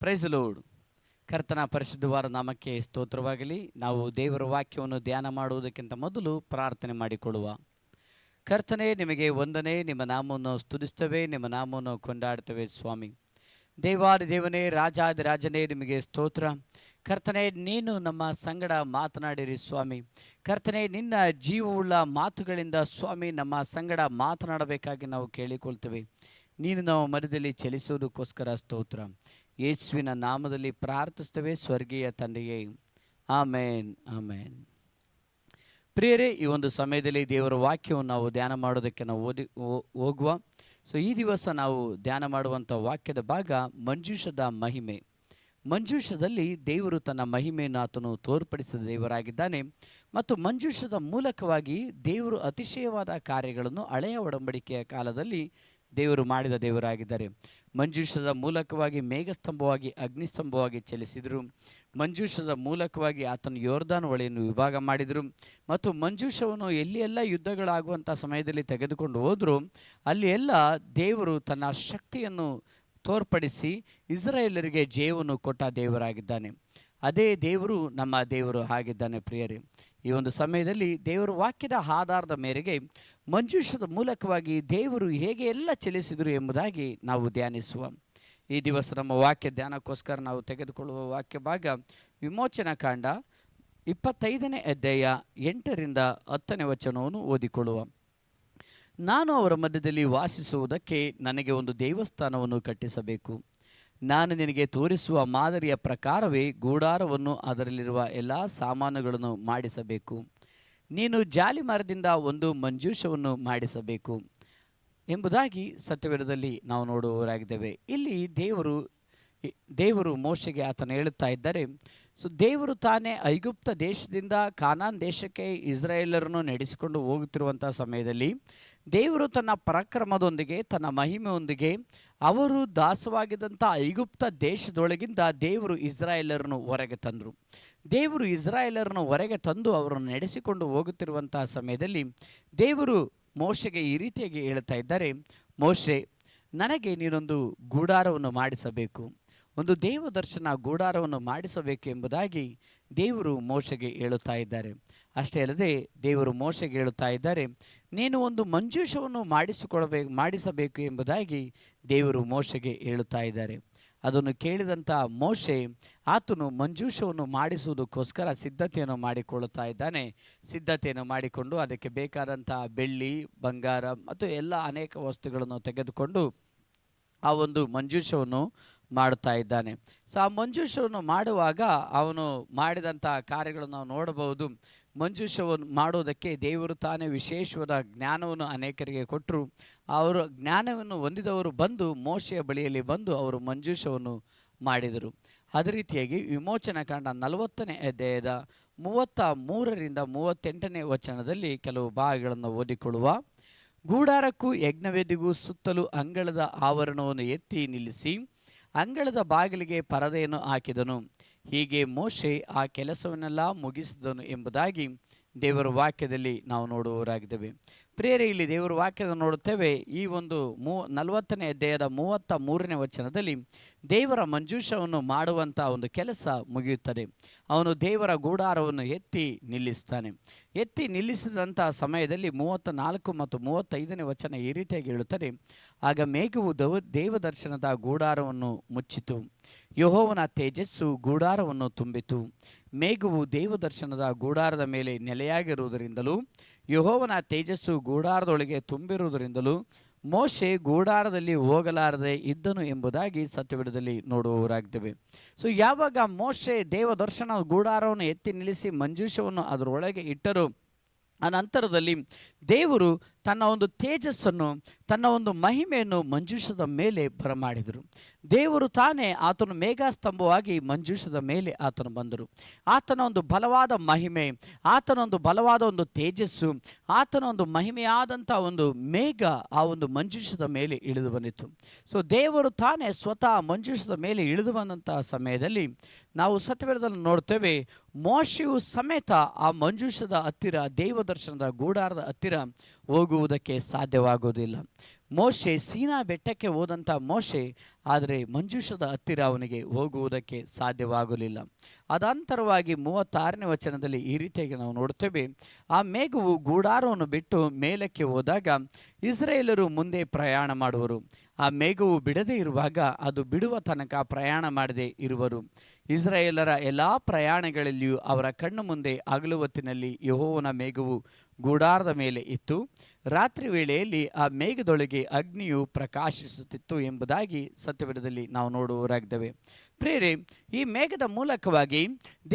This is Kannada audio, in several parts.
Price lord. ಕರ್ತನ ಪರಿಶುದ್ಧವಾದ ನಾಮಕ್ಕೆ ಸ್ತೋತ್ರವಾಗಲಿ. ನಾವು ದೇವರ ವಾಕ್ಯವನ್ನು ಧ್ಯಾನ ಮಾಡುವುದಕ್ಕಿಂತ ಮೊದಲು ಪ್ರಾರ್ಥನೆ ಮಾಡಿಕೊಳ್ಳುವ. ಕರ್ತನೆ, ನಿಮಗೆ ವಂದನೆ. ನಿಮ್ಮ ನಾಮವನ್ನು ಸ್ತುತಿಸ್ತೇವೆ, ನಿಮ್ಮ ನಾಮವನ್ನು ಕೊಂಡಾಡ್ತೇವೆ ಸ್ವಾಮಿ. ದೇವಾದಿ ದೇವನೇ, ರಾಜಾದಿ ರಾಜನೇ, ನಿಮಗೆ ಸ್ತೋತ್ರ. ಕರ್ತನೆ, ನೀನು ನಮ್ಮ ಸಂಗಡ ಮಾತನಾಡಿರಿ ಸ್ವಾಮಿ. ಕರ್ತನೆ, ನಿನ್ನ ಜೀವವುಳ್ಳ ಮಾತುಗಳಿಂದ ಸ್ವಾಮಿ ನಮ್ಮ ಸಂಗಡ ಮಾತನಾಡಬೇಕಾಗಿ ನಾವು ಕೇಳಿಕೊಳ್ತೇವೆ. ನೀನು ನಾವು ಮಧ್ಯದಲ್ಲಿ ಚಲಿಸುವುದಕ್ಕೋಸ್ಕರ ಸ್ತೋತ್ರ. ಯೇಸುವಿನ ನಾಮದಲ್ಲಿ ಪ್ರಾರ್ಥಿಸ್ತೇವೆ ಸ್ವರ್ಗೀಯ ತಂದೆಯೇ, ಆಮೇನ್ ಆಮೇನ್. ಪ್ರಿಯರೇ, ಈ ಒಂದು ಸಮಯದಲ್ಲಿ ದೇವರ ವಾಕ್ಯವನ್ನು ನಾವು ಧ್ಯಾನ ಮಾಡೋದಕ್ಕೆ ನಾವು ಹೋಗುವ. ಈ ದಿವಸ ನಾವು ಧ್ಯಾನ ಮಾಡುವಂಥ ವಾಕ್ಯದ ಭಾಗ ಮಂಜೂಷದ ಮಹಿಮೆ. ಮಂಜೂಷದಲ್ಲಿ ದೇವರು ತನ್ನ ಮಹಿಮೆಯನ್ನು ಆತನು ತೋರ್ಪಡಿಸಿದ ದೇವರಾಗಿದ್ದಾನೆ ಮತ್ತು ಮಂಜೂಷದ ಮೂಲಕವಾಗಿ ದೇವರು ಅತಿಶಯವಾದ ಕಾರ್ಯಗಳನ್ನು ಹಳೆಯ ಒಡಂಬಡಿಕೆಯ ಕಾಲದಲ್ಲಿ ದೇವರು ಮಾಡಿದ ದೇವರಾಗಿದ್ದಾರೆ. ಮಂಜೂಷದ ಮೂಲಕವಾಗಿ ಮೇಘಸ್ತಂಭವಾಗಿ ಅಗ್ನಿಸ್ತಂಭವಾಗಿ ಚಲಿಸಿದರು. ಮಂಜೂಷದ ಮೂಲಕವಾಗಿ ಆತನು ಯೋರ್ದಾನ್ ಹೊಳೆಯನ್ನು ವಿಭಾಗ ಮಾಡಿದರು ಮತ್ತು ಮಂಜೂಷವನ್ನು ಎಲ್ಲಿ ಎಲ್ಲ ಯುದ್ಧಗಳಾಗುವಂಥ ಸಮಯದಲ್ಲಿ ತೆಗೆದುಕೊಂಡು ಹೋದರೂ ಅಲ್ಲಿ ಎಲ್ಲ ದೇವರು ತನ್ನ ಶಕ್ತಿಯನ್ನು ತೋರ್ಪಡಿಸಿ ಇಸ್ರಾಯೇಲರಿಗೆ ಜಯವನ್ನು ಕೊಟ್ಟ ದೇವರಾಗಿದ್ದಾನೆ. ಅದೇ ದೇವರು ನಮ್ಮ ದೇವರು ಆಗಿದ್ದಾನೆ. ಪ್ರಿಯರೇ, ಈ ಒಂದು ಸಮಯದಲ್ಲಿ ದೇವರ ವಾಕ್ಯದ ಆಧಾರದ ಮೇರೆಗೆ ಮಂಜೂಷದ ಮೂಲಕವಾಗಿ ದೇವರು ಹೇಗೆ ಎಲ್ಲ ಚಲಿಸಿದರು ಎಂಬುದಾಗಿ ನಾವು ಧ್ಯಾನಿಸುವ. ಈ ದಿವಸ ನಮ್ಮ ವಾಕ್ಯ ಧ್ಯಾನಕ್ಕೋಸ್ಕರ ನಾವು ತೆಗೆದುಕೊಳ್ಳುವ ವಾಕ್ಯ ಭಾಗ ವಿಮೋಚನಾ ಕಾಂಡ 25ನೇ ಅಧ್ಯಾಯ 8ರಿಂದ 10ನೇ ವಚನವನ್ನು ಓದಿಕೊಳ್ಳುವ. ನಾನು ಅವರ ಮಧ್ಯದಲ್ಲಿ ವಾಸಿಸುವುದಕ್ಕೆ ನನಗೆ ಒಂದು ದೇವಸ್ಥಾನವನ್ನು ಕಟ್ಟಿಸಬೇಕು. ನಾನು ನಿನಗೆ ತೋರಿಸುವ ಮಾದರಿಯ ಪ್ರಕಾರವೇ ಗೂಡಾರವನ್ನು ಅದರಲ್ಲಿರುವ ಎಲ್ಲ ಸಾಮಾನುಗಳನ್ನು ಮಾಡಿಸಬೇಕು. ನೀನು ಜಾಲಿ ಮರದಿಂದ ಒಂದು ಮಂಜೂಷವನ್ನು ಮಾಡಿಸಬೇಕು ಎಂಬುದಾಗಿ ಸತ್ಯವೇದದಲ್ಲಿ ನಾವು ನೋಡುವವರಾಗಿದ್ದೇವೆ. ಇಲ್ಲಿ ದೇವರು ಮೋಶೆಗೆ ಆತನು ಹೇಳುತ್ತಾ ಇದ್ದಾರೆ. ದೇವರು ತಾನೇ ಐಗುಪ್ತ ದೇಶದಿಂದ ಕಾನಾನ್ ದೇಶಕ್ಕೆ ಇಸ್ರಾಯೇಲರನ್ನು ನಡೆಸಿಕೊಂಡು ಹೋಗುತ್ತಿರುವಂಥ ಸಮಯದಲ್ಲಿ ದೇವರು ತನ್ನ ಪರಾಕ್ರಮದೊಂದಿಗೆ ತನ್ನ ಮಹಿಮೆಯೊಂದಿಗೆ ಅವರು ದಾಸವಾಗಿದ್ದಂಥ ಐಗುಪ್ತ ದೇಶದೊಳಗಿಂದ ದೇವರು ಇಸ್ರಾಯೇಲರನ್ನು ಹೊರಗೆ ತಂದರು. ದೇವರು ಇಸ್ರಾಯೇಲರನ್ನು ಹೊರಗೆ ತಂದು ಅವರನ್ನು ನಡೆಸಿಕೊಂಡು ಹೋಗುತ್ತಿರುವಂಥ ಸಮಯದಲ್ಲಿ ದೇವರು ಮೋಶೆಗೆ ಈ ರೀತಿಯಾಗಿ ಹೇಳ್ತಾ ಇದ್ದಾರೆ. ಮೋಶೆ, ನನಗೆ ನೀನೊಂದು ಗೂಡಾರವನ್ನು ಮಾಡಿಸಬೇಕು, ಒಂದು ದೇವದರ್ಶನ ಗೂಡಾರವನ್ನು ಮಾಡಿಸಬೇಕು ಎಂಬುದಾಗಿ ದೇವರು ಮೋಶೆಗೆ ಹೇಳುತ್ತಾ ಇದ್ದಾರೆ. ಅಷ್ಟೇ ಅಲ್ಲದೆ ದೇವರು ಮೋಶೆಗೆ ಹೇಳುತ್ತಾ ಇದ್ದಾರೆ, ನೀನು ಒಂದು ಮಂಜೂಷವನ್ನು ಮಾಡಿಸಬೇಕು ಎಂಬುದಾಗಿ ದೇವರು ಮೋಶೆಗೆ ಹೇಳುತ್ತಾ ಇದ್ದಾರೆ. ಅದನ್ನು ಕೇಳಿದಂಥ ಮೋಶೆ ಆತನು ಮಂಜೂಷವನ್ನು ಮಾಡಿಸುವುದಕ್ಕೋಸ್ಕರ ಸಿದ್ಧತೆಯನ್ನು ಮಾಡಿಕೊಳ್ಳುತ್ತಾ ಇದ್ದಾನೆ. ಸಿದ್ಧತೆಯನ್ನು ಮಾಡಿಕೊಂಡು ಅದಕ್ಕೆ ಬೇಕಾದಂಥ ಬೆಳ್ಳಿ, ಬಂಗಾರ ಮತ್ತು ಎಲ್ಲ ಅನೇಕ ವಸ್ತುಗಳನ್ನು ತೆಗೆದುಕೊಂಡು ಆ ಒಂದು ಮಂಜೂಷವನ್ನು ಮಾಡುತ್ತಾ ಇದ್ದಾನೆ. ಆ ಮಂಜೂಷವನ್ನು ಮಾಡುವಾಗ ಅವನು ಮಾಡಿದಂಥ ಕಾರ್ಯಗಳನ್ನು ನಾವು ನೋಡಬಹುದು. ಮಂಜೂಷವನ್ನು ಮಾಡುವುದಕ್ಕೆ ದೇವರು ತಾನೇ ವಿಶೇಷವಾದ ಜ್ಞಾನವನ್ನು ಅನೇಕರಿಗೆ ಕೊಟ್ಟರು. ಅವರು ಜ್ಞಾನವನ್ನು ಹೊಂದಿದವರು ಬಂದು ಮೋಶೆಯ ಬಳಿಯಲ್ಲಿ ಬಂದು ಅವರು ಮಂಜೂಷವನ್ನು ಮಾಡಿದರು. ಅದೇ ರೀತಿಯಾಗಿ ವಿಮೋಚನಾ ಕಾಂಡ 40ನೇ ಅಧ್ಯಾಯದ 33ರಿಂದ 38ನೇ ವಚನದಲ್ಲಿ ಕೆಲವು ಭಾಗಗಳನ್ನು ಓದಿಕೊಳ್ಳುವ. ಗೂಡಾರಕ್ಕೂ ಯಜ್ಞವೇದಿಗೂ ಸುತ್ತಲೂ ಅಂಗಳದ ಆವರಣವನ್ನು ಎತ್ತಿ ನಿಲ್ಲಿಸಿ ಅಂಗಳದ ಬಾಗಿಲಿಗೆ ಪರದೆಯನ್ನು ಹಾಕಿದನು. ಹೀಗೆ ಮೋಶೆ ಆ ಕೆಲಸವನ್ನೆಲ್ಲ ಮುಗಿಸಿದನು ಎಂಬುದಾಗಿ ದೇವರ ವಾಕ್ಯದಲ್ಲಿ ನಾವು ನೋಡುವವರಾಗಿದ್ದೇವೆ. ಪ್ರಿಯರೇ, ಇಲ್ಲಿ ದೇವರ ವಾಕ್ಯದ ನೋಡುತ್ತೇವೆ. ಈ ಒಂದು 40ನೇ ಅಧ್ಯಾಯದ 33ನೇ ವಚನದಲ್ಲಿ ದೇವರ ಮಂಜೂಷವನ್ನು ಮಾಡುವಂಥ ಒಂದು ಕೆಲಸ ಮುಗಿಯುತ್ತದೆ. ಅವನು ದೇವರ ಗೂಡಾರವನ್ನು ಎತ್ತಿ ನಿಲ್ಲಿಸ್ತಾನೆ. ಎತ್ತಿ ನಿಲ್ಲಿಸಿದಂಥ ಸಮಯದಲ್ಲಿ 34 ಮತ್ತು 35ನೇ ವಚನ ಈ ರೀತಿಯಾಗಿ ಹೇಳುತ್ತದೆ. ಆಗ ಮೇಘವು ದೇವದರ್ಶನದ ಗೂಡಾರವನ್ನು ಮುಚ್ಚಿತು, ಯೆಹೋವನ ತೇಜಸ್ಸು ಗೂಡಾರವನ್ನು ತುಂಬಿತು. ಮೇಘವು ದೇವದರ್ಶನದ ಗೂಡಾರದ ಮೇಲೆ ನೆಲೆಯಾಗಿರುವುದರಿಂದಲೂ ಯೆಹೋವನ ತೇಜಸ್ಸು ಗೂಡಾರದೊಳಗೆ ತುಂಬಿರುವುದರಿಂದಲೂ ಮೋಶೆ ಗೂಡಾರದಲ್ಲಿ ಹೋಗಲಾರದೆ ಇದ್ದನು ಎಂಬುದಾಗಿ ಸತ್ಯವೇದದಲ್ಲಿ ನೋಡುವವರಾಗಿದ್ದೇವೆ. ಯಾವಾಗ ಮೋಶೆ ದೇವದರ್ಶನ ಗೂಡಾರವನ್ನು ಎತ್ತಿ ನಿಲ್ಲಿಸಿ ಮಂಜೂಷವನ್ನು ಅದರೊಳಗೆ ಇಟ್ಟರು, ಅನಂತರದಲ್ಲಿ ದೇವರು ತನ್ನ ಒಂದು ತೇಜಸ್ಸನ್ನು, ತನ್ನ ಒಂದು ಮಹಿಮೆಯನ್ನು ಮಂಜೂಷದ ಮೇಲೆ ಬರಮಾಡಿದರು. ದೇವರು ತಾನೇ ಆತನು ಮೇಘಸ್ತಂಭವಾಗಿ ಮಂಜೂಷದ ಮೇಲೆ ಆತನು ಬಂದರು. ಆತನ ಒಂದು ಬಲವಾದ ಮಹಿಮೆ, ಆತನ ಒಂದು ಬಲವಾದ ಒಂದು ತೇಜಸ್ಸು, ಆತನ ಒಂದು ಮಹಿಮೆಯಾದಂಥ ಒಂದು ಮೇಘ ಆ ಒಂದು ಮಂಜೂಷದ ಮೇಲೆ ಇಳಿದು ಬಂದಿತ್ತು. ದೇವರು ತಾನೇ ಸ್ವತಃ ಮಂಜೂಷದ ಮೇಲೆ ಇಳಿದು ಬಂದಂಥ ಸಮಯದಲ್ಲಿ ನಾವು ಸತ್ಯವೇದದಲ್ಲಿ ನೋಡ್ತೇವೆ, ಮೋಶೆಯು ಸಮೇತ ಆ ಮಂಜೂಷದ ಹತ್ತಿರ, ದೇವದರ್ಶನದ ಗೂಡಾರದ ಹತ್ತಿರ ಹೋಗುವುದಕ್ಕೆ ಸಾಧ್ಯವಾಗುವುದಿಲ್ಲ. ಮೋಶೆ ಸೀನಾ ಬೆಟ್ಟಕ್ಕೆ ಹೋದಂಥ ಮೋಶೆ, ಆದರೆ ಮಂಜೂಷದ ಹತ್ತಿರ ಅವನಿಗೆ ಹೋಗುವುದಕ್ಕೆ ಸಾಧ್ಯವಾಗಲಿಲ್ಲ. ಅದಾಂತರವಾಗಿ 36ನೇ ವಚನದಲ್ಲಿ ಈ ರೀತಿಯಾಗಿ ನಾವು ನೋಡ್ತೇವೆ, ಆ ಮೇಘವು ಗೂಡಾರವನ್ನು ಬಿಟ್ಟು ಮೇಲಕ್ಕೆ ಹೋದಾಗ ಇಸ್ರಾಯೇಲರು ಮುಂದೆ ಪ್ರಯಾಣ ಮಾಡುವರು. ಆ ಮೇಘವು ಬಿಡದೇ ಇರುವಾಗ ಅದು ಬಿಡುವ ತನಕ ಪ್ರಯಾಣ ಮಾಡದೇ ಇರುವರು. ಇಸ್ರಾಯೇಲರ ಎಲ್ಲ ಪ್ರಯಾಣಗಳಲ್ಲಿಯೂ ಅವರ ಕಣ್ಣು ಮುಂದೆ ಹಗಲು ಹೊತ್ತಿನಲ್ಲಿ ಯೆಹೋವನ ಮೇಘವು ಗೂಡಾರದ ಮೇಲೆ ಇತ್ತು. ರಾತ್ರಿ ವೇಳೆಯಲ್ಲಿ ಆ ಮೇಘದೊಳಗೆ ಅಗ್ನಿಯು ಪ್ರಕಾಶಿಸುತ್ತಿತ್ತು ಎಂಬುದಾಗಿ ಸತ್ಯವೇದದಲ್ಲಿ ನಾವು ನೋಡುವವರಾಗಿದ್ದೇವೆ. ಪ್ರಿಯರೇ, ಈ ಮೇಘದ ಮೂಲಕವಾಗಿ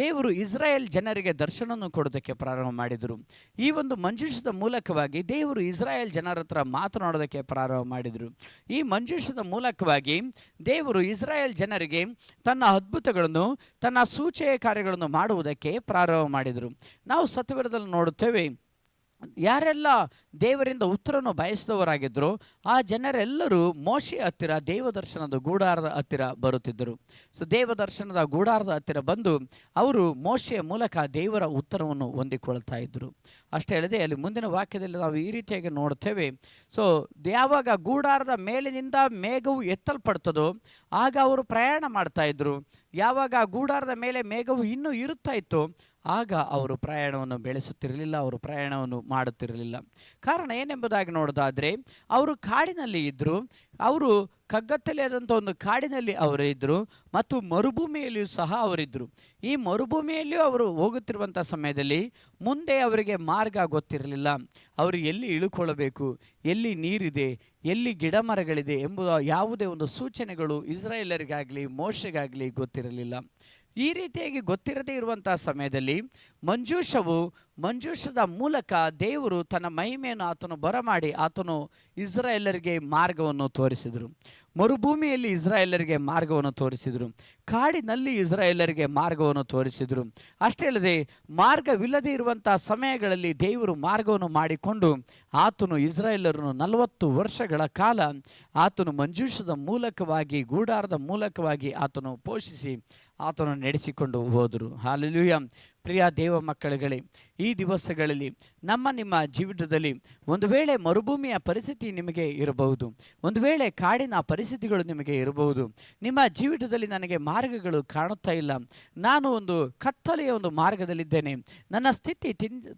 ದೇವರು ಇಸ್ರಾಯೇಲ್ ಜನರಿಗೆ ದರ್ಶನವನ್ನು ಕೊಡೋದಕ್ಕೆ ಪ್ರಾರಂಭ ಮಾಡಿದರು. ಈ ಒಂದು ಮಂಜೂಷದ ಮೂಲಕವಾಗಿ ದೇವರು ಇಸ್ರಾಯೇಲ್ ಜನರ ಹತ್ರ ಮಾತನಾಡೋದಕ್ಕೆ ಪ್ರಾರಂಭ ಮಾಡಿದರು. ಈ ಮಂಜೂಷದ ಮೂಲಕವಾಗಿ ದೇವರು ಇಸ್ರಾಯೇಲ್ ಜನರಿಗೆ ತನ್ನ ಅದ್ಭುತಗಳನ್ನು, ತನ್ನ ಸೂಚಕ ಕಾರ್ಯಗಳನ್ನು ಮಾಡುವುದಕ್ಕೆ ಪ್ರಾರಂಭ ಮಾಡಿದರು. ನಾವು ಸತ್ಯವೇದದಲ್ಲಿ ನೋಡುತ್ತೇವೆ, ಯಾರೆಲ್ಲ ದೇವರಿಂದ ಉತ್ತರವನ್ನು ಬಯಸಿದವರಾಗಿದ್ದರು ಆ ಜನರೆಲ್ಲರೂ ಮೋಶೆ ಹತ್ತಿರ ದೇವದರ್ಶನದ ಗೂಡಾರದ ಹತ್ತಿರ ಬರುತ್ತಿದ್ದರು. ದೇವದರ್ಶನದ ಗೂಡಾರದ ಹತ್ತಿರ ಬಂದು ಅವರು ಮೋಶೆಯ ಮೂಲಕ ದೇವರ ಉತ್ತರವನ್ನು ಹೊಂದಿಕೊಳ್ತಾ ಇದ್ದರು. ಅಷ್ಟೇ ಅಲ್ಲದೆ ಅಲ್ಲಿ ಮುಂದಿನ ವಾಕ್ಯದಲ್ಲಿ ನಾವು ಈ ರೀತಿಯಾಗಿ ನೋಡ್ತೇವೆ, ಯಾವಾಗ ಗೂಡಾರದ ಮೇಲಿನಿಂದ ಮೇಘವು ಎತ್ತಲ್ಪಡ್ತದೋ ಆಗ ಅವರು ಪ್ರಯಾಣ ಮಾಡ್ತಾ ಇದ್ರು. ಯಾವಾಗ ಗೂಡಾರದ ಮೇಲೆ ಮೇಘವು ಇನ್ನೂ ಇರುತ್ತಾ ಇತ್ತು ಆಗ ಅವರು ಪ್ರಯಾಣವನ್ನು ಬೆಳೆಸುತ್ತಿರಲಿಲ್ಲ, ಅವರು ಪ್ರಯಾಣವನ್ನು ಮಾಡುತ್ತಿರಲಿಲ್ಲ. ಕಾರಣ ಏನೆಂಬುದಾಗಿ ನೋಡೋದಾದರೆ, ಅವರು ಕಾಡಿನಲ್ಲಿ ಇದ್ದರು, ಅವರು ಕಗ್ಗತ್ತಲೆಯಾದಂಥ ಒಂದು ಕಾಡಿನಲ್ಲಿ ಅವರು ಇದ್ದರು ಮತ್ತು ಮರುಭೂಮಿಯಲ್ಲಿಯೂ ಸಹ ಅವರಿದ್ದರು. ಈ ಮರುಭೂಮಿಯಲ್ಲಿಯೂ ಅವರು ಹೋಗುತ್ತಿರುವಂಥ ಸಮಯದಲ್ಲಿ ಮುಂದೆ ಅವರಿಗೆ ಮಾರ್ಗ ಗೊತ್ತಿರಲಿಲ್ಲ. ಅವರು ಎಲ್ಲಿ ಇಳುಕೊಳ್ಳಬೇಕು, ಎಲ್ಲಿ ನೀರಿದೆ, ಎಲ್ಲಿ ಗಿಡ ಮರಗಳಿದೆ ಎಂಬುದು ಯಾವುದೇ ಒಂದು ಸೂಚನೆಗಳು ಇಸ್ರಾಯೇಲರಿಗಾಗಲಿ ಮೋಶೆಗಾಗಲಿ ಗೊತ್ತಿರಲಿಲ್ಲ. ಈ ರೀತಿಯಾಗಿ ಗೊತ್ತಿರದೇ ಇರುವಂಥ ಸಮಯದಲ್ಲಿ ಮಂಜೂಷದ ಮೂಲಕ ದೇವರು ತನ್ನ ಮಹಿಮೆಯನ್ನು ಆತನು ಬರಮಾಡಿ ಆತನು ಇಸ್ರಾಯೇಲರಿಗೆ ಮಾರ್ಗವನ್ನು ತೋರಿಸಿದರು. ಮರುಭೂಮಿಯಲ್ಲಿ ಇಸ್ರಾಯೇಲರಿಗೆ ಮಾರ್ಗವನ್ನು ತೋರಿಸಿದರು, ಕಾಡಿನಲ್ಲಿ ಇಸ್ರಾಯೇಲರಿಗೆ ಮಾರ್ಗವನ್ನು ತೋರಿಸಿದರು. ಅಷ್ಟೇ ಅಲ್ಲದೆ ಮಾರ್ಗವಿಲ್ಲದೆ ಇರುವಂಥ ಸಮಯಗಳಲ್ಲಿ ದೇವರು ಮಾರ್ಗವನ್ನು ಮಾಡಿಕೊಂಡು ಆತನು ಇಸ್ರಾಯೇಲರನ್ನು 40 ವರ್ಷಗಳ ಕಾಲ ಆತನು ಮಂಜೂಷದ ಮೂಲಕವಾಗಿ ಗೂಡಾರದ ಮೂಲಕವಾಗಿ ಆತನು ಪೋಷಿಸಿ ಆತನು ನಡೆಸಿಕೊಂಡು ಹೋದರು. ಹಲ್ಲೆಲೂಯ. ಪ್ರಿಯ ದೇವ ಮಕ್ಕಳುಗಳೇ, ಈ ದಿವಸಗಳಲ್ಲಿ ನಿಮ್ಮ ಜೀವಿತದಲ್ಲಿ ಒಂದು ವೇಳೆ ಮರುಭೂಮಿಯ ಪರಿಸ್ಥಿತಿ ನಿಮಗೆ ಇರಬಹುದು, ಒಂದು ವೇಳೆ ಕಾಡಿನ ಪರಿಸ್ಥಿತಿಗಳು ನಿಮಗೆ ಇರಬಹುದು. ನಿಮ್ಮ ಜೀವಿತದಲ್ಲಿ ನನಗೆ ಮಾರ್ಗಗಳು ಕಾಣುತ್ತಾ ಇಲ್ಲ, ನಾನು ಒಂದು ಕತ್ತಲೆಯ ಒಂದು ಮಾರ್ಗದಲ್ಲಿದ್ದೇನೆ, ನನ್ನ ಸ್ಥಿತಿ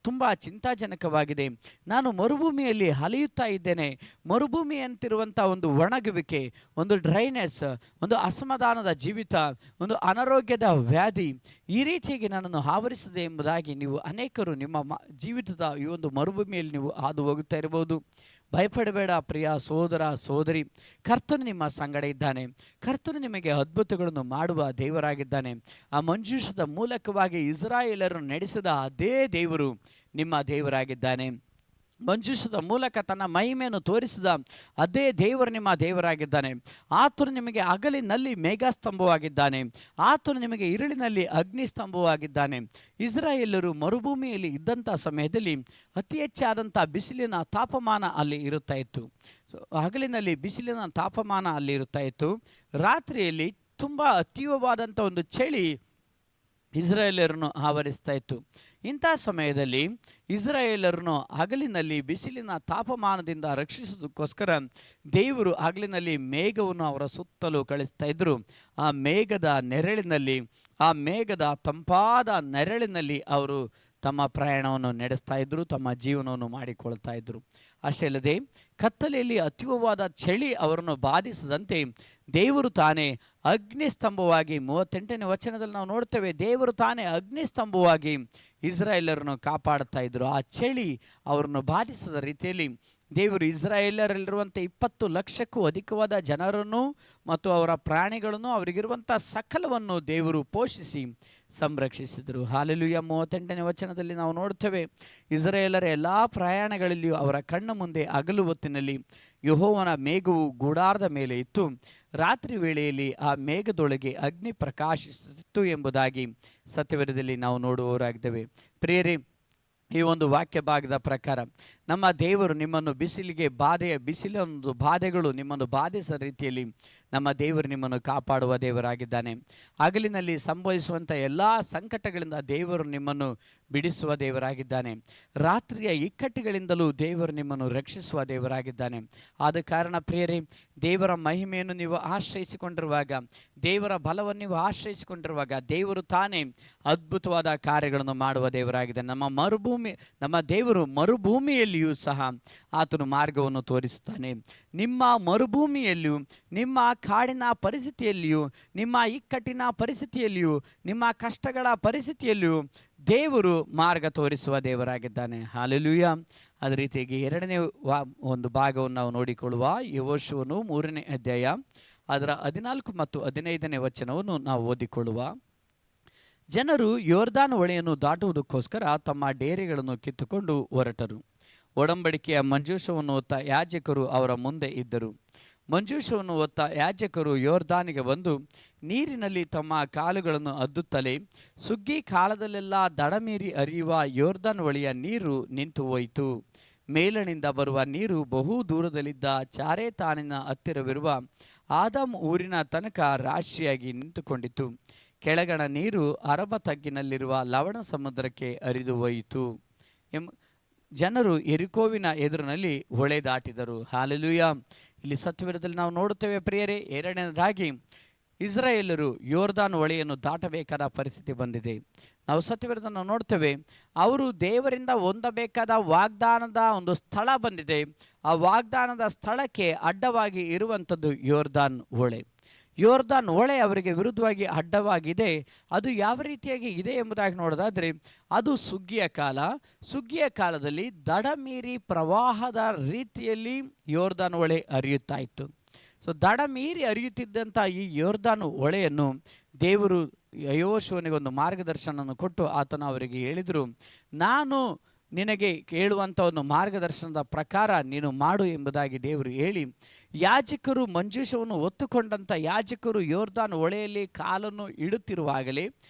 ತುಂಬ ಚಿಂತಾಜನಕವಾಗಿದೆ, ನಾನು ಮರುಭೂಮಿಯಲ್ಲಿ ಅಲೆಯುತ್ತಾ ಇದ್ದೇನೆ, ಮರುಭೂಮಿ ಅಂತಿರುವಂಥ ಒಂದು ಒಣಗುವಿಕೆ, ಒಂದು ಡ್ರೈನೆಸ್, ಒಂದು ಅಸಮಾಧಾನದ ಜೀವಿತ, ಒಂದು ಅನಾರೋಗ್ಯದ ವ್ಯಾಧಿ ಈ ರೀತಿಯಾಗಿ ನನ್ನನ್ನು ಆವರಿಸಿದೆ ಎಂಬುದಾಗಿ ನೀವು ಅನೇಕರು ನಿಮ್ಮ ಜೀವಿತದ ಈ ಒಂದು ಮರುಭೂಮಿಯಲ್ಲಿ ನೀವು ಹಾದು ಹೋಗುತ್ತಾ ಇರಬಹುದು. ಭಯಪಡಬೇಡ ಪ್ರಿಯ ಸೋದರ ಸೋದರಿ, ಕರ್ತನು ನಿಮ್ಮ ಸಂಗಡ ಇದ್ದಾನೆ. ಕರ್ತನು ನಿಮಗೆ ಅದ್ಭುತಗಳನ್ನು ಮಾಡುವ ದೇವರಾಗಿದ್ದಾನೆ. ಆ ಮಂಜೂಷದ ಮೂಲಕವಾಗಿ ಇಸ್ರಾಯೇಲರನ್ನು ನಡೆಸಿದ ಅದೇ ದೇವರು ನಿಮ್ಮ ದೇವರಾಗಿದ್ದಾನೆ. ಮಂಜೂಷದ ಮೂಲಕ ತನ್ನ ಮಹಿಮೆಯನ್ನು ತೋರಿಸಿದ ಅದೇ ದೇವರು ನಿಮ್ಮ ದೇವರಾಗಿದ್ದಾನೆ. ಆತನು ನಿಮಗೆ ಹಗಲಿನಲ್ಲಿ ಮೇಘಸ್ತಂಭವಾಗಿದ್ದಾನೆ, ಆತನು ನಿಮಗೆ ಇರುಳಿನಲ್ಲಿ ಅಗ್ನಿ ಸ್ತಂಭವಾಗಿದ್ದಾನೆ. ಇಸ್ರಾಯೇಲರು ಮರುಭೂಮಿಯಲ್ಲಿ ಇದ್ದಂಥ ಸಮಯದಲ್ಲಿ ಅತಿ ಹೆಚ್ಚಾದಂಥ ಬಿಸಿಲಿನ ತಾಪಮಾನ ಅಲ್ಲಿ ಇರುತ್ತಾ ಇತ್ತು. ಹಗಲಿನಲ್ಲಿ ಬಿಸಿಲಿನ ತಾಪಮಾನ ಅಲ್ಲಿ ಇರುತ್ತಾ ಇತ್ತು, ರಾತ್ರಿಯಲ್ಲಿ ತುಂಬ ಅತೀವವಾದಂಥ ಒಂದು ಚಳಿ ಇಸ್ರಾಯೇಲರನ್ನು ಆವರಿಸ್ತಾ ಇತ್ತು. ಇಂಥ ಸಮಯದಲ್ಲಿ ಇಸ್ರಾಯೇಲರನ್ನು ಹಗಲಿನಲ್ಲಿ ಬಿಸಿಲಿನ ತಾಪಮಾನದಿಂದ ರಕ್ಷಿಸೋದಕ್ಕೋಸ್ಕರ ದೇವರು ಹಗಲಿನಲ್ಲಿ ಮೇಘವನ್ನು ಅವರ ಸುತ್ತಲೂ ಕಳಿಸ್ತಾ ಇದ್ದರು. ಆ ಮೇಘದ ನೆರಳಿನಲ್ಲಿ, ಆ ಮೇಘದ ತಂಪಾದ ನೆರಳಿನಲ್ಲಿ ಅವರು ತಮ್ಮ ಪ್ರಯಾಣವನ್ನು ನಡೆಸ್ತಾ ಇದ್ದರು, ತಮ್ಮ ಜೀವನವನ್ನು ಮಾಡಿಕೊಳ್ತಾ ಇದ್ದರು. ಅಷ್ಟೇ ಅಲ್ಲದೆ ಕತ್ತಲೆಯಲ್ಲಿ ಅತೀವವಾದ ಚಳಿ ಅವರನ್ನು ಬಾಧಿಸದಂತೆ ದೇವರು ತಾನೇ ಅಗ್ನಿಸ್ತಂಭವಾಗಿ 38ನೇ ವಚನದಲ್ಲಿ ನಾವು ನೋಡ್ತೇವೆ, ದೇವರು ತಾನೇ ಅಗ್ನಿಸ್ತಂಭವಾಗಿ ಇಸ್ರಾಯೇಲರನ್ನು ಕಾಪಾಡ್ತಾ ಇದ್ದರು. ಆ ಚಳಿ ಅವರನ್ನು ಬಾಧಿಸದ ರೀತಿಯಲ್ಲಿ ದೇವರು ಇಸ್ರಾಯೇಲರಲ್ಲಿರುವಂಥ 20 ಲಕ್ಷಕ್ಕೂ ಅಧಿಕವಾದ ಜನರನ್ನು ಮತ್ತು ಅವರ ಪ್ರಾಣಿಗಳನ್ನು, ಅವರಿಗಿರುವಂಥ ಸಕಲವನ್ನು ದೇವರು ಪೋಷಿಸಿ ಸಂರಕ್ಷಿಸಿದರು. ಹಲ್ಲೆಲೂಯಾ. 38ನೇ ವಚನದಲ್ಲಿ ನಾವು ನೋಡ್ತೇವೆ, ಇಸ್ರಾಯೇಲರ ಎಲ್ಲ ಪ್ರಯಾಣಗಳಲ್ಲಿಯೂ ಅವರ ಕಣ್ಣ ಮುಂದೆ ಹಗಲು ಹೊತ್ತಿನಲ್ಲಿ ಯೆಹೋವನ ಮೇಘವು ಗೂಡಾರದ ಮೇಲೆ ಇತ್ತು, ರಾತ್ರಿ ವೇಳೆಯಲ್ಲಿ ಆ ಮೇಘದೊಳಗೆ ಅಗ್ನಿ ಪ್ರಕಾಶಿಸುತ್ತಿತ್ತು ಎಂಬುದಾಗಿ ಸತ್ಯವೇದದಲ್ಲಿ ನಾವು ನೋಡುವವರಾಗಿದ್ದೇವೆ. ಪ್ರಿಯರೇ, ಈ ಒಂದು ವಾಕ್ಯ ಭಾಗದ ಪ್ರಕಾರ ನಮ್ಮ ದೇವರು ನಿಮ್ಮನ್ನು ಬಿಸಿಲೊಂದು ಬಾಧೆಗಳು ನಿಮ್ಮನ್ನು ಬಾಧಿಸದ ರೀತಿಯಲ್ಲಿ ನಮ್ಮ ದೇವರು ನಿಮ್ಮನ್ನು ಕಾಪಾಡುವ ದೇವರಾಗಿದ್ದಾನೆ. ಹಗಲಿನಲ್ಲಿ ಸಂಭವಿಸುವಂಥ ಎಲ್ಲ ಸಂಕಟಗಳಿಂದ ದೇವರು ನಿಮ್ಮನ್ನು ಬಿಡಿಸುವ ದೇವರಾಗಿದ್ದಾನೆ. ರಾತ್ರಿಯ ಇಕ್ಕಟ್ಟುಗಳಿಂದಲೂ ದೇವರು ನಿಮ್ಮನ್ನು ರಕ್ಷಿಸುವ ದೇವರಾಗಿದ್ದಾನೆ. ಆದ ಕಾರಣ ಪ್ರಿಯರೇ, ದೇವರ ಮಹಿಮೆಯನ್ನು ನೀವು ಆಶ್ರಯಿಸಿಕೊಂಡಿರುವಾಗ, ದೇವರ ಬಲವನ್ನು ನೀವು ಆಶ್ರಯಿಸಿಕೊಂಡಿರುವಾಗ ದೇವರು ತಾನೇ ಅದ್ಭುತವಾದ ಕಾರ್ಯಗಳನ್ನು ಮಾಡುವ ದೇವರಾಗಿದೆ. ನಮ್ಮ ದೇವರು ಮರುಭೂಮಿಯಲ್ಲಿಯೂ ಸಹ ಆತನು ಮಾರ್ಗವನ್ನು ತೋರಿಸುತ್ತಾನೆ. ನಿಮ್ಮ ಮರುಭೂಮಿಯಲ್ಲಿಯೂ, ನಿಮ್ಮ ಕಾಡಿನ ಪರಿಸ್ಥಿತಿಯಲ್ಲಿಯೂ, ನಿಮ್ಮ ಇಕ್ಕಟ್ಟಿನ ಪರಿಸ್ಥಿತಿಯಲ್ಲಿಯೂ, ನಿಮ್ಮ ಕಷ್ಟಗಳ ಪರಿಸ್ಥಿತಿಯಲ್ಲಿಯೂ ದೇವರು ಮಾರ್ಗ ತೋರಿಸುವ ದೇವರಾಗಿದ್ದಾನೆ. ಹಲ್ಲೆಲೂಯಾ. ಅದೇ ರೀತಿಯಾಗಿ ಎರಡನೇ ಒಂದು ಭಾಗವನ್ನು ನಾವು ನೋಡಿಕೊಳ್ಳುವ ಯೆಹೋಶುವನು 3ನೇ ಅಧ್ಯಾಯ ಅದರ 14 ಮತ್ತು 15ನೇ ವಚನವನ್ನು ನಾವು ಓದಿಕೊಳ್ಳುವ. ಜನರು ಯೊರ್ದಾನ್ ಹೊಳೆಯನ್ನು ದಾಟುವುದಕ್ಕೋಸ್ಕರ ತಮ್ಮ ಡೇರೆಗಳನ್ನು ಕಿತ್ತುಕೊಂಡು ಹೊರಟರು. ಒಡಂಬಡಿಕೆಯ ಮಂಜೂಷವನ್ನು ಹೊತ್ತ ಯಾಜಕರು ಅವರ ಮುಂದೆ ಇದ್ದರು. ಮಂಜೂಷವನ್ನು ಹೊತ್ತ ಯಾಜಕರು ಯೊರ್ದಾನಿಗೆ ಬಂದು ನೀರಿನಲ್ಲಿ ತಮ್ಮ ಕಾಲುಗಳನ್ನು ಅದ್ದುತ್ತಲೇ ಸುಗ್ಗಿ ಕಾಲದಲ್ಲೆಲ್ಲ ದಡಮೀರಿ ಹರಿಯುವ ಯೊರ್ದಾನ್ ಹೊಳೆಯ ನೀರು ನಿಂತು ಹೋಯಿತು. ಮೇಲಣಿಂದ ಬರುವ ನೀರು ಬಹು ದೂರದಲ್ಲಿದ್ದ ಚಾರೆತಾನಿನ ಹತ್ತಿರವಿರುವ ಆದಾಮ್ ಊರಿನ ತನಕ ರಾಶಿಯಾಗಿ ನಿಂತುಕೊಂಡಿತು. ಕೆಳಗಣ ನೀರು ಅರಬ ತಗ್ಗಿನಲ್ಲಿರುವ ಲವಣ ಸಮುದ್ರಕ್ಕೆ ಹರಿದು ಹೋಯಿತು. ಜನರು ಯೆರಿಕೋವಿನ ಎದುರಿನಲ್ಲಿ ಹೊಳೆ ದಾಟಿದರು. ಹಲ್ಲೆಲೂಯಾ. ಇಲ್ಲಿ ಸತ್ಯವೇದದಲ್ಲಿ ನಾವು ನೋಡುತ್ತೇವೆ ಪ್ರಿಯರೇ, ಎರಡನೇದಾಗಿ ಇಸ್ರಾಯೇಲರು ಯೊರ್ದಾನ್ ಹೊಳೆಯನ್ನು ದಾಟಬೇಕಾದ ಪರಿಸ್ಥಿತಿ ಬಂದಿದೆ. ನಾವು ಸತ್ಯವೇದವನ್ನು ನೋಡ್ತೇವೆ, ಅವರು ದೇವರಿಂದ ಹೊಂದಬೇಕಾದ ವಾಗ್ದಾನದ ಒಂದು ಸ್ಥಳ ಬಂದಿದೆ. ಆ ವಾಗ್ದಾನದ ಸ್ಥಳಕ್ಕೆ ಅಡ್ಡವಾಗಿ ಇರುವಂಥದ್ದು ಯೊರ್ದಾನ್ ಹೊಳೆ. ಯೊರ್ದಾನ್ ಹೊಳೆ ಅವರಿಗೆ ವಿರುದ್ಧವಾಗಿ ಅಡ್ಡವಾಗಿದೆ. ಅದು ಯಾವ ರೀತಿಯಾಗಿ ಇದೆ ಎಂಬುದಾಗಿ ನೋಡೋದಾದರೆ, ಅದು ಸುಗ್ಗಿಯ ಕಾಲದಲ್ಲಿ ದಡ ಮೀರಿ ಪ್ರವಾಹದ ರೀತಿಯಲ್ಲಿ ಯೊರ್ದಾನ್ ಹೊಳೆ ಹರಿಯುತ್ತಾ ಇತ್ತು. ದಡ ಮೀರಿ ಹರಿಯುತ್ತಿದ್ದಂಥ ಈ ಯೊರ್ದಾನ್ ಹೊಳೆಯನ್ನು ದೇವರು ಯೆಹೋಶುವನಿಗೊಂದು ಮಾರ್ಗದರ್ಶನವನ್ನು ಕೊಟ್ಟು ಆತನು ಅವರಿಗೆ ಹೇಳಿದರು, ನಾನು ನಿನಗೆ ಕೇಳುವಂಥ ಒಂದು ಮಾರ್ಗದರ್ಶನದ ಪ್ರಕಾರ ನೀನು ಮಾಡು ಎಂಬುದಾಗಿ ದೇವರು ಹೇಳಿ, ಯಾಜಕರು ಮಂಜೂಷವನ್ನು ಹೊತ್ತುಕೊಂಡಂಥ ಯಾಜಕರು ಯೊರ್ದಾನ್ ಹೊಳೆಯಲ್ಲಿ ಕಾಲನ್ನು ಇಡುತ್ತಿರುವಾಗಲೇ,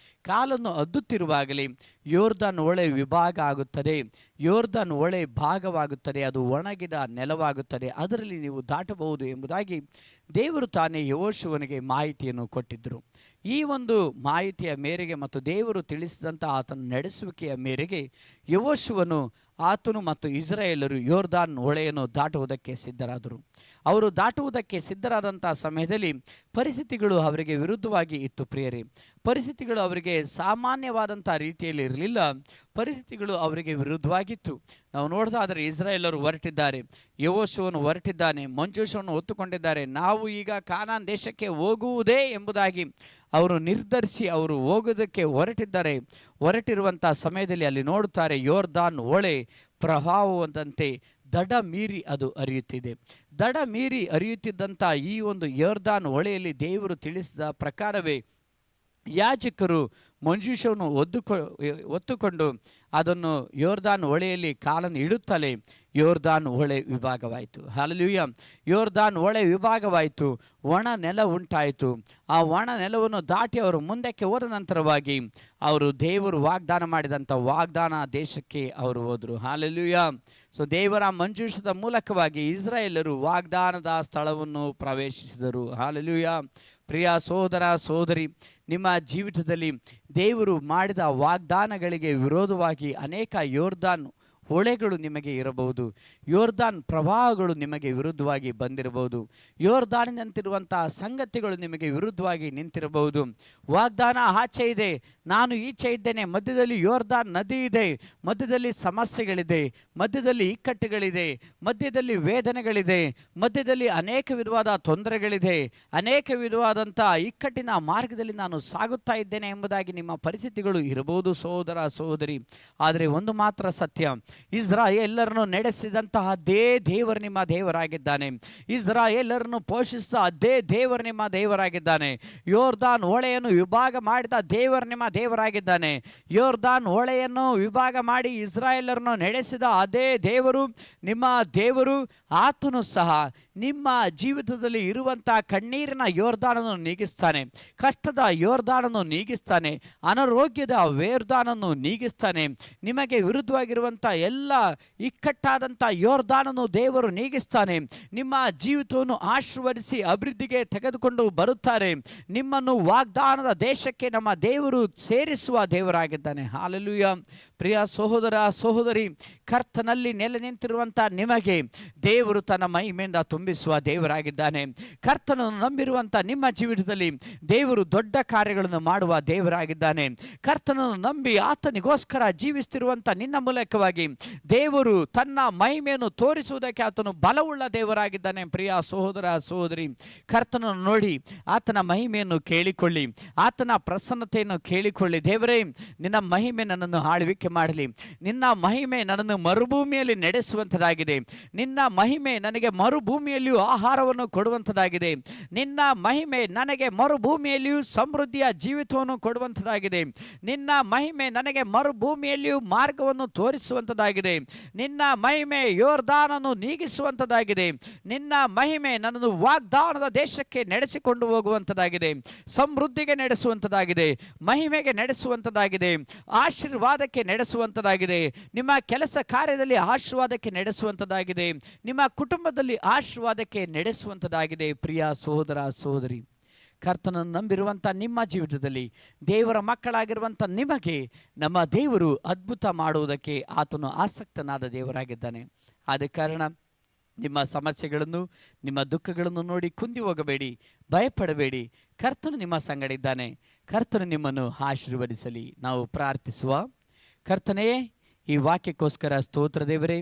ಕಾಲನ್ನು ಅದ್ದುತ್ತಿರುವಾಗಲೇ ಯೊರ್ದಾನ್ ಹೊಳೆ ವಿಭಾಗ ಆಗುತ್ತದೆ, ಯೊರ್ದಾನ್ ಹೊಳೆ ಭಾಗವಾಗುತ್ತದೆ, ಅದು ಒಣಗಿದ ನೆಲವಾಗುತ್ತದೆ, ಅದರಲ್ಲಿ ನೀವು ದಾಟಬಹುದು ಎಂಬುದಾಗಿ ದೇವರು ತಾನೇ ಯೆಹೋಶುವನಿಗೆ ಮಾಹಿತಿಯನ್ನು ಕೊಟ್ಟಿದ್ದರು. ಈ ಒಂದು ಮಾಹಿತಿಯ ಮೇರೆಗೆ ಮತ್ತು ದೇವರು ತಿಳಿಸಿದಂಥ ಆತನ ನಡೆಸುವಿಕೆಯ ಮೇರೆಗೆ ಯೆಹೋಶುವನು, ಆತನು ಮತ್ತು ಇಸ್ರಾಯೇಲರು ಯೊರ್ದಾನ್ ಹೊಳೆಯನ್ನು ದಾಟುವುದಕ್ಕೆ ಸಿದ್ಧರಾದರು. ಅವರು ದಾಟುವುದಕ್ಕೆ ಸಿದ್ಧರಾದಂಥ ಸಮಯದಲ್ಲಿ ಪರಿಸ್ಥಿತಿಗಳು ಅವರಿಗೆ ವಿರುದ್ಧವಾಗಿ ಇತ್ತು ಪ್ರಿಯರೇ. ಪರಿಸ್ಥಿತಿಗಳು ಅವರಿಗೆ ಸಾಮಾನ್ಯವಾದಂಥ ರೀತಿಯಲ್ಲಿ ಇರಲಿಲ್ಲ. ಪರಿಸ್ಥಿತಿಗಳು ಅವರಿಗೆ ವಿರುದ್ಧವಾಗಿತ್ತು. ನಾವು ನೋಡೋದಾದರೆ ಇಸ್ರಾಯೇಲರು ಹೊರಟಿದ್ದಾರೆ, ಯೆಹೋಶುವನು ಹೊರಟಿದ್ದಾನೆ, ಮಂಜೂಷವನ್ನು ಹೊತ್ತುಕೊಂಡಿದ್ದಾರೆ. ನಾವು ಈಗ ಕಾನಾನ್ ದೇಶಕ್ಕೆ ಹೋಗುವುದೇ ಎಂಬುದಾಗಿ ಅವರು ನಿರ್ಧರಿಸಿ ಅವರು ಹೋಗೋದಕ್ಕೆ ಹೊರಟಿರುವಂಥ ಸಮಯದಲ್ಲಿ ಅಲ್ಲಿ ನೋಡುತ್ತಾರೆ, ಯೊರ್ದಾನ್ ಹೊಳೆ ಪ್ರವಾಹವಂತೆ ದಡ ಮೀರಿ ಅದು ಹರಿಯುತ್ತಿದೆ. ದಡ ಮೀರಿ ಹರಿಯುತ್ತಿದ್ದಂಥ ಈ ಒಂದು ಯೊರ್ದಾನ್ ಹೊಳೆಯಲ್ಲಿ ದೇವರು ತಿಳಿಸಿದ ಪ್ರಕಾರವೇ ಯಾಜಕರು ಮಂಜೂಷವನ್ನು ಹೊತ್ತುಕೊಂಡು ಅದನ್ನು ಯೊರ್ದಾನ್ ಹೊಳೆಯಲ್ಲಿ ಕಾಲನ್ನು ಇಡುತ್ತಲೇ ಯೊರ್ದಾನ್ ಹೊಳೆ ವಿಭಾಗವಾಯಿತು. ಹಲ್ಲೆಲೂಯಾ. ಯೊರ್ದಾನ್ ಹೊಳೆ ವಿಭಾಗವಾಯಿತು, ಒಣ ನೆಲ ಉಂಟಾಯಿತು. ಆ ಒಣ ನೆಲವನ್ನು ದಾಟಿ ಅವರು ಮುಂದಕ್ಕೆ ಹೋದ ನಂತರವಾಗಿ ಅವರು ದೇವರು ವಾಗ್ದಾನ ಮಾಡಿದಂಥ ವಾಗ್ದಾನ ದೇಶಕ್ಕೆ ಅವರು ಹೋದರು. ಹಲ್ಲೆಲೂಯಾ. ದೇವರ ಮಂಜೂಷದ ಮೂಲಕವಾಗಿ ಇಸ್ರಾಯೇಲರು ವಾಗ್ದಾನದ ಸ್ಥಳವನ್ನು ಪ್ರವೇಶಿಸಿದರು. ಹಲ್ಲೆಲೂಯಾ. ಪ್ರಿಯ ಸಹೋದರ ಸಹೋದರಿ, ನಿಮ್ಮ ಜೀವಿತದಲ್ಲಿ ದೇವರು ಮಾಡಿದ ವಾಗ್ದಾನಗಳಿಗೆ ವಿರೋಧವಾಗಿ ಅನೇಕ ಯೊರ್ದಾನ್ ಹೊಳೆಗಳು ನಿಮಗೆ ಇರಬಹುದು, ಯೊರ್ದಾನ್ ಪ್ರವಾಹಗಳು ನಿಮಗೆ ವಿರುದ್ಧವಾಗಿ ಬಂದಿರಬಹುದು, ಯೊರ್ದಾನಿನಂತಿರುವಂಥ ಸಂಗತಿಗಳು ನಿಮಗೆ ವಿರುದ್ಧವಾಗಿ ನಿಂತಿರಬಹುದು. ವಾಗ್ದಾನ ಆಚೆ ಇದೆ, ನಾನು ಈಚೆ ಇದ್ದೇನೆ, ಮಧ್ಯದಲ್ಲಿ ಯೊರ್ದಾನ್ ನದಿ ಇದೆ, ಮಧ್ಯದಲ್ಲಿ ಸಮಸ್ಯೆಗಳಿದೆ, ಮಧ್ಯದಲ್ಲಿ ಇಕ್ಕಟ್ಟುಗಳಿದೆ, ಮಧ್ಯದಲ್ಲಿ ವೇದನೆಗಳಿದೆ, ಮಧ್ಯದಲ್ಲಿ ಅನೇಕ ವಿಧವಾದ ತೊಂದರೆಗಳಿದೆ, ಅನೇಕ ವಿಧವಾದಂಥ ಇಕ್ಕಟ್ಟಿನ ಮಾರ್ಗದಲ್ಲಿ ನಾನು ಸಾಗುತ್ತಾ ಇದ್ದೇನೆ ಎಂಬುದಾಗಿ ನಿಮ್ಮ ಪರಿಸ್ಥಿತಿಗಳು ಇರಬಹುದು ಸಹೋದರ ಸಹೋದರಿ. ಆದರೆ ಒಂದು ಮಾತ್ರ ಸತ್ಯ, ಇಸ್ರಾಯೇಲರನ್ನು ನಡೆಸಿದಂತಹ ಅದೇ ದೇವರು ನಿಮ್ಮ ದೇವರಾಗಿದ್ದಾನೆ. ಇಸ್ರಾಯೇಲರನ್ನು ಪೋಷಿಸಿದ ಅದೇ ದೇವರು ನಿಮ್ಮ ದೇವರಾಗಿದ್ದಾನೆ. ಯೊರ್ದಾನ್ ಹೊಳೆಯನ್ನು ವಿಭಾಗ ಮಾಡಿದ ದೇವರು ನಿಮ್ಮ ದೇವರಾಗಿದ್ದಾನೆ. ಯೊರ್ದಾನ್ ಹೊಳೆಯನ್ನು ವಿಭಾಗ ಮಾಡಿ ಇಸ್ರಾಯೇಲರನ್ನು ನಡೆಸಿದ ಅದೇ ದೇವರು ನಿಮ್ಮ ದೇವರು. ಆತನು ಸಹ ನಿಮ್ಮ ಜೀವಿತದಲ್ಲಿ ಇರುವಂಥ ಕಣ್ಣೀರಿನ ಯೊರ್ದಾನನ್ನು ನೀಗಿಸ್ತಾನೆ, ಕಷ್ಟದ ಯೊರ್ದಾನನ್ನು ನೀಗಿಸ್ತಾನೆ, ಅನಾರೋಗ್ಯದ ಯೊರ್ದಾನನ್ನು ನೀಗಿಸ್ತಾನೆ. ನಿಮಗೆ ವಿರುದ್ಧವಾಗಿರುವಂಥ ಎಲ್ಲ ಇಕ್ಕಟ್ಟಾದಂಥ ಯೋರ್ದಾನನ್ನು ದೇವರು ನೀಗಿಸ್ತಾನೆ. ನಿಮ್ಮ ಜೀವಿತವನ್ನು ಆಶೀರ್ವದಿಸಿ ಅಭಿವೃದ್ಧಿಗೆ ತೆಗೆದುಕೊಂಡು ಬರುತ್ತಾರೆ. ನಿಮ್ಮನ್ನು ವಾಗ್ದಾನದ ದೇಶಕ್ಕೆ ನಮ್ಮ ದೇವರು ಸೇರಿಸುವ ದೇವರಾಗಿದ್ದಾನೆ. ಹಾಲೆಲೂಯ. ಪ್ರಿಯ ಸಹೋದರ ಸಹೋದರಿ, ಕರ್ತನಲ್ಲಿ ನೆಲೆ ನಿಂತಿರುವಂಥ ನಿಮಗೆ ದೇವರು ತನ್ನ ಮಹಿಮೆಯಿಂದ ತುಂಬಿಸುವ ದೇವರಾಗಿದ್ದಾನೆ. ಕರ್ತನನ್ನು ನಂಬಿರುವಂಥ ನಿಮ್ಮ ಜೀವಿತದಲ್ಲಿ ದೇವರು ದೊಡ್ಡ ಕಾರ್ಯಗಳನ್ನು ಮಾಡುವ ದೇವರಾಗಿದ್ದಾನೆ. ಕರ್ತನನ್ನು ನಂಬಿ ಆತನಿಗೋಸ್ಕರ ಜೀವಿಸುತ್ತಿರುವಂಥ ನಿನ್ನ ಮೂಲಕವಾಗಿ ದೇವರು ತನ್ನ ಮಹಿಮೆಯನ್ನು ತೋರಿಸುವುದಕ್ಕೆ ಆತನು ಬಲವುಳ್ಳ ದೇವರಾಗಿದ್ದಾನೆ. ಪ್ರಿಯ ಸಹೋದರ ಸಹೋದರಿ, ಕರ್ತನನ್ನು ನೋಡಿ ಆತನ ಮಹಿಮೆಯನ್ನು ಕೇಳಿಕೊಳ್ಳಿ, ಆತನ ಪ್ರಸನ್ನತೆಯನ್ನು ಕೇಳಿಕೊಳ್ಳಿ. ದೇವರೇ, ನಿನ್ನ ಮಹಿಮೆ ನನ್ನನ್ನು ಆಳ್ವಿಕೆ ಮಾಡಲಿ. ನಿನ್ನ ಮಹಿಮೆ ನನ್ನನ್ನು ಮರುಭೂಮಿಯಲ್ಲಿ ನಡೆಸುವಂಥದ್ದಾಗಿದೆ. ನಿನ್ನ ಮಹಿಮೆ ನನಗೆ ಮರುಭೂಮಿಯಲ್ಲಿಯೂ ಆಹಾರವನ್ನು ಕೊಡುವಂಥದ್ದಾಗಿದೆ. ನಿನ್ನ ಮಹಿಮೆ ನನಗೆ ಮರುಭೂಮಿಯಲ್ಲಿಯೂ ಸಮೃದ್ಧಿಯ ಜೀವಿತವನ್ನು ಕೊಡುವಂಥದ್ದಾಗಿದೆ. ನಿನ್ನ ಮಹಿಮೆ ನನಗೆ ಮರುಭೂಮಿಯಲ್ಲಿಯೂ ಮಾರ್ಗವನ್ನು ತೋರಿಸುವಂಥದ್ದಾಗಿದೆ. ನಿನ್ನ ಮಹಿಮೆ ಯೋರ್ದಾನನ್ನು ನೀಗಿಸುವಂಥದ್ದಾಗಿದೆ. ನಿನ್ನ ಮಹಿಮೆ ನನ್ನನ್ನು ವಾಗ್ದಾನದ ದೇಶಕ್ಕೆ ನಡೆಸಿಕೊಂಡು ಹೋಗುವಂಥದ್ದಾಗಿದೆ. ಸಮೃದ್ಧಿಗೆ ನಡೆಸುವಂಥದ್ದಾಗಿದೆ, ಮಹಿಮೆಗೆ ನಡೆಸುವಂಥದ್ದಾಗಿದೆ, ಆಶೀರ್ವಾದಕ್ಕೆ ನಡೆಸುವಂಥದ್ದಾಗಿದೆ. ನಿಮ್ಮ ಕೆಲಸ ಕಾರ್ಯದಲ್ಲಿ ಆಶೀರ್ವಾದಕ್ಕೆ ನಡೆಸುವಂಥದ್ದಾಗಿದೆ. ನಿಮ್ಮ ಕುಟುಂಬದಲ್ಲಿ ಆಶೀರ್ವಾದಕ್ಕೆ ನಡೆಸುವಂಥದ್ದಾಗಿದೆ. ಪ್ರಿಯ ಸಹೋದರ ಸಹೋದರಿ, ಕರ್ತನನ್ನು ನಂಬಿರುವಂಥ ನಿಮ್ಮ ಜೀವಿತದಲ್ಲಿ ದೇವರ ಮಕ್ಕಳಾಗಿರುವಂಥ ನಿಮಗೆ ನಮ್ಮ ದೇವರು ಅದ್ಭುತ ಮಾಡುವುದಕ್ಕೆ ಆತನು ಆಸಕ್ತನಾದ ದೇವರಾಗಿದ್ದಾನೆ. ಆದ ಕಾರಣ ನಿಮ್ಮ ಸಮಸ್ಯೆಗಳನ್ನು, ನಿಮ್ಮ ದುಃಖಗಳನ್ನು ನೋಡಿ ಕುಂದಿ ಹೋಗಬೇಡಿ, ಭಯಪಡಬೇಡಿ. ಕರ್ತನು ನಿಮ್ಮ ಸಂಗಡ ಇದ್ದಾನೆ. ಕರ್ತನು ನಿಮ್ಮನ್ನು ಆಶೀರ್ವದಿಸಲಿ. ನಾವು ಪ್ರಾರ್ಥಿಸುವ. ಕರ್ತನೇ, ಈ ವಾಕ್ಯಕ್ಕೋಸ್ಕರ ಸ್ತೋತ್ರ ದೇವರೇ.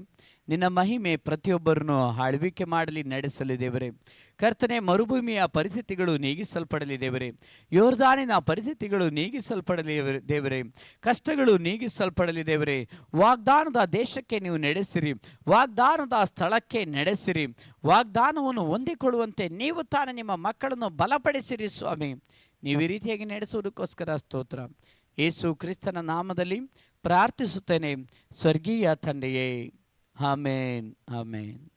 ನಿನ್ನ ಮಹಿಮೆ ಪ್ರತಿಯೊಬ್ಬರನ್ನು ಆಳ್ವಿಕೆ ಮಾಡಲಿ, ನಡೆಸಲಿ ದೇವರೇ. ಕರ್ತನೆ, ಮರುಭೂಮಿಯ ಪರಿಸ್ಥಿತಿಗಳು ನೀಗಿಸಲ್ಪಡಲಿ ದೇವರೇ. ಯೋರ್ದಾನಿನ ಪರಿಸ್ಥಿತಿಗಳು ನೀಗಿಸಲ್ಪಡಲಿ ದೇವರೇ. ಕಷ್ಟಗಳು ನೀಗಿಸಲ್ಪಡಲಿ ದೇವರೇ. ವಾಗ್ದಾನದ ದೇಶಕ್ಕೆ ನೀವು ನಡೆಸಿರಿ, ವಾಗ್ದಾನದ ಸ್ಥಳಕ್ಕೆ ನಡೆಸಿರಿ. ವಾಗ್ದಾನವನ್ನು ಹೊಂದಿಕೊಳ್ಳುವಂತೆ ನೀವು ತಾನೇ ನಿಮ್ಮ ಮಕ್ಕಳನ್ನು ಬಲಪಡಿಸಿರಿ ಸ್ವಾಮಿ. ನೀವು ಈ ರೀತಿಯಾಗಿ ನಡೆಸುವುದಕ್ಕೋಸ್ಕರ ಸ್ತೋತ್ರ. ಯೇಸು ಕ್ರಿಸ್ತನ ನಾಮದಲ್ಲಿ ಪ್ರಾರ್ಥಿಸುತ್ತೇನೆ ಸ್ವರ್ಗೀಯ ತಂದೆಯೇ. ಆಮೇನ್, ಆಮೇನ್.